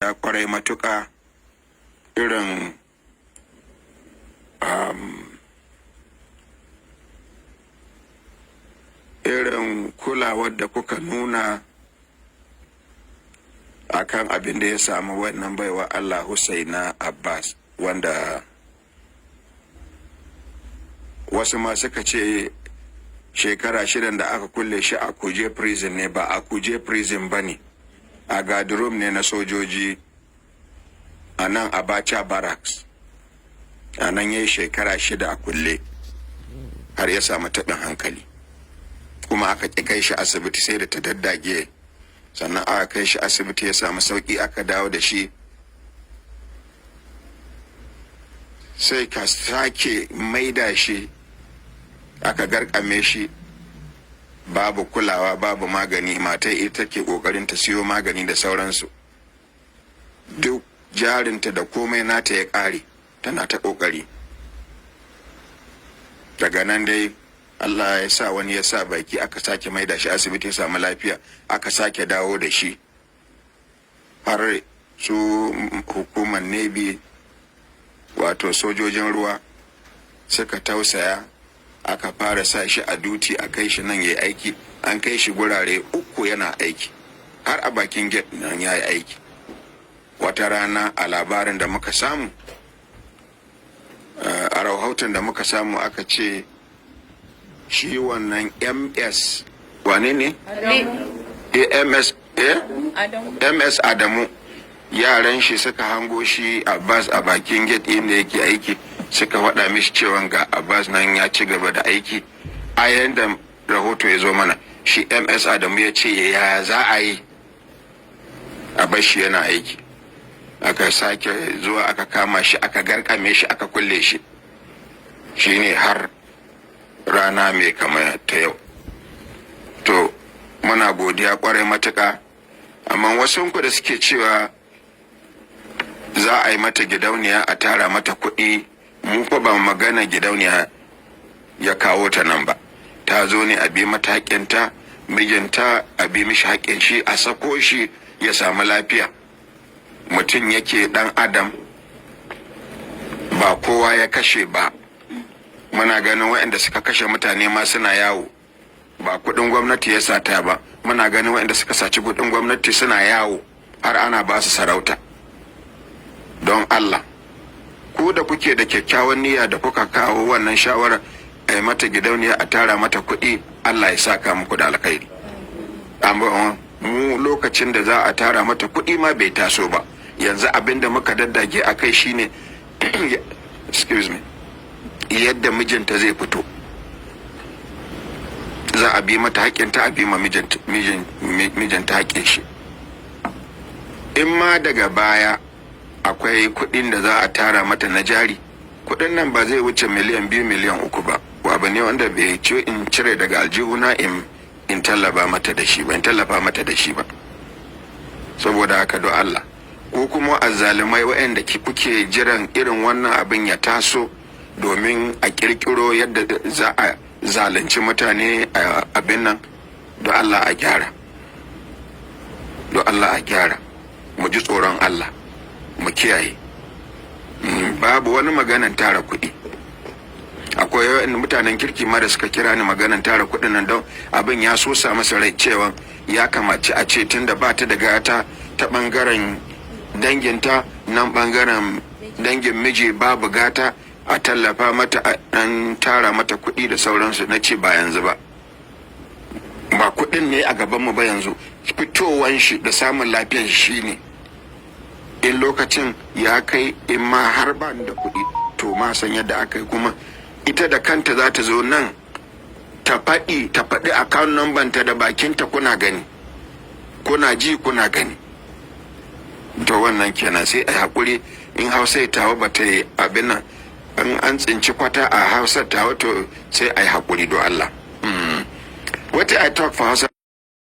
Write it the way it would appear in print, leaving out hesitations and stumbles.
ya kwarai matuƙa irin irin kulawar da kuka nuna akan abin da ya samu wannan baiwa Allah Husaina Abbas, wanda wasu ma suka ce shekara 6 da aka kulle shi a Kuje prison ne, ba a Kuje prison ba ne, a gadirum ne na sojoji a nan Abacha barracks. A nan ya yi shekara 6 a kulle har ya samu taɓin hankali, kuma aka ƙi kai shi asibiti sai da ta daddage, sannan aka kai shi asibiti ya samu sauƙi, aka dawo da shi, sai ka sake maida shi, aka garkame shi, babu kulawa, babu magani. Matai ita ke ƙoƙarin ta siyo magani da sauransu, duk jarinta da komai nata ya ƙare, tana ta ƙoƙari. Daga nan dai Allah ya sa wani ya sa baki, aka sake maida shi asibiti ya samu lafiya, aka sake dawo da shi, har su hukumar Navy, wato sojojin ruwa, suka tausaya, aka fara sa shi a duty, a kai shi nan ya yi aiki. An kai shi gurare 3 yana aiki, har a bakin gate nan ya yi aiki. Wata rana a labarin da muka samu, a rahoton da muka samu, aka ce shi wannan MS wane ne? MS Adamu, yaran shi suka hango shi Abbas a bakin gate inda yake aiki, suka faɗa mishi cewa ga Abbas nan ya ci gaba da aiki. A yayin da rahoto ya zo mana, shi MS Adamu ya ce ya za a yi a bar shi yana aiki. Aka sake zuwa aka kama shi, aka garkame shi, aka kulle shi. Shine har rana mai kama ta yau. To muna godiya kwarai matuƙa, amma wasu ku da suke cewa za a yi mata gidauniya, a tara mata kuɗi, mu fa ba magana gidauniya ya kawo ta nan ba. Ta zo ne a bi mata haƙƙinta, mijinta a bi mishi haƙƙin shi, a sako shi ya samu lafiya. Mutum yake ɗan adam, ba kowa ya kashe ba. Muna ganin waɗanda suka kashe mutane ma suna yawo, ba kuɗin gwamnati ya sata ba. Muna ganin waɗanda suka saci kuɗin gwamnati suna yawo, har ana ba su sarauta. Don Allah, ku da kuke da kyakkyawan niyya da kuka kawo wannan shawarar a yi mata gidauniya, a tara mata kuɗi, Allah ya saka muku da alkhairi. Amma mu lokacin da za a tara mata kuɗi ma bai taso ba. Yanzu abin da muka daddage a kai shine excuse me, yadda mijinta zai fito, za a bi mata haƙƙinta, a bi ma mijinta haƙƙin shi. In ma daga baya akwai kuɗin da za a tara mata na jari, kuɗin nan ba zai wuce miliyan 2 miliyan 3 ba. Abu ne wanda bai ci in cire daga aljihuna in tallafa mata da shi ba, saboda haka do Allah, ko kuma azzalumai waɗanda kuke jiran irin wannan abin ya taso domin a kirkiro yadda za a zalunci mutane a abin nan, do Allah a gyara, mu ji tsoron Allah, mu kiyaye. Babu wani maganan tara kuɗi. Akwai yawan mutanen kirki ma da suka kira ni maganan tara kuɗin nan, don abin ya sosa masa rai cewa ya kamace a ce tun da ba ta da gata ta ɓangaren danginta, nan ɓangaren dangin miji babu gata, a tallafa mata, a ɗan tara mata kuɗi da sauransu. Na ce ba yanzu ba kuɗin ne a gabanmu ba yanzu, fitowan shi da samun lafiyan shi ne. In lokacin ya kai, in ma har ba da kuɗi, to ma san yadda aka yi. Kuma ita da kanta za ta zo nan ta faɗi account number ta da bakinta, kuna gani, kuna ji, kuna gani. To wannan kenan, sai a haƙuri. In Hausa ya tawo ba ta yi abin nan, an tsinci kwata a Hausa tawo, to sai a yi haƙuri do Allah. What I talk for Hausa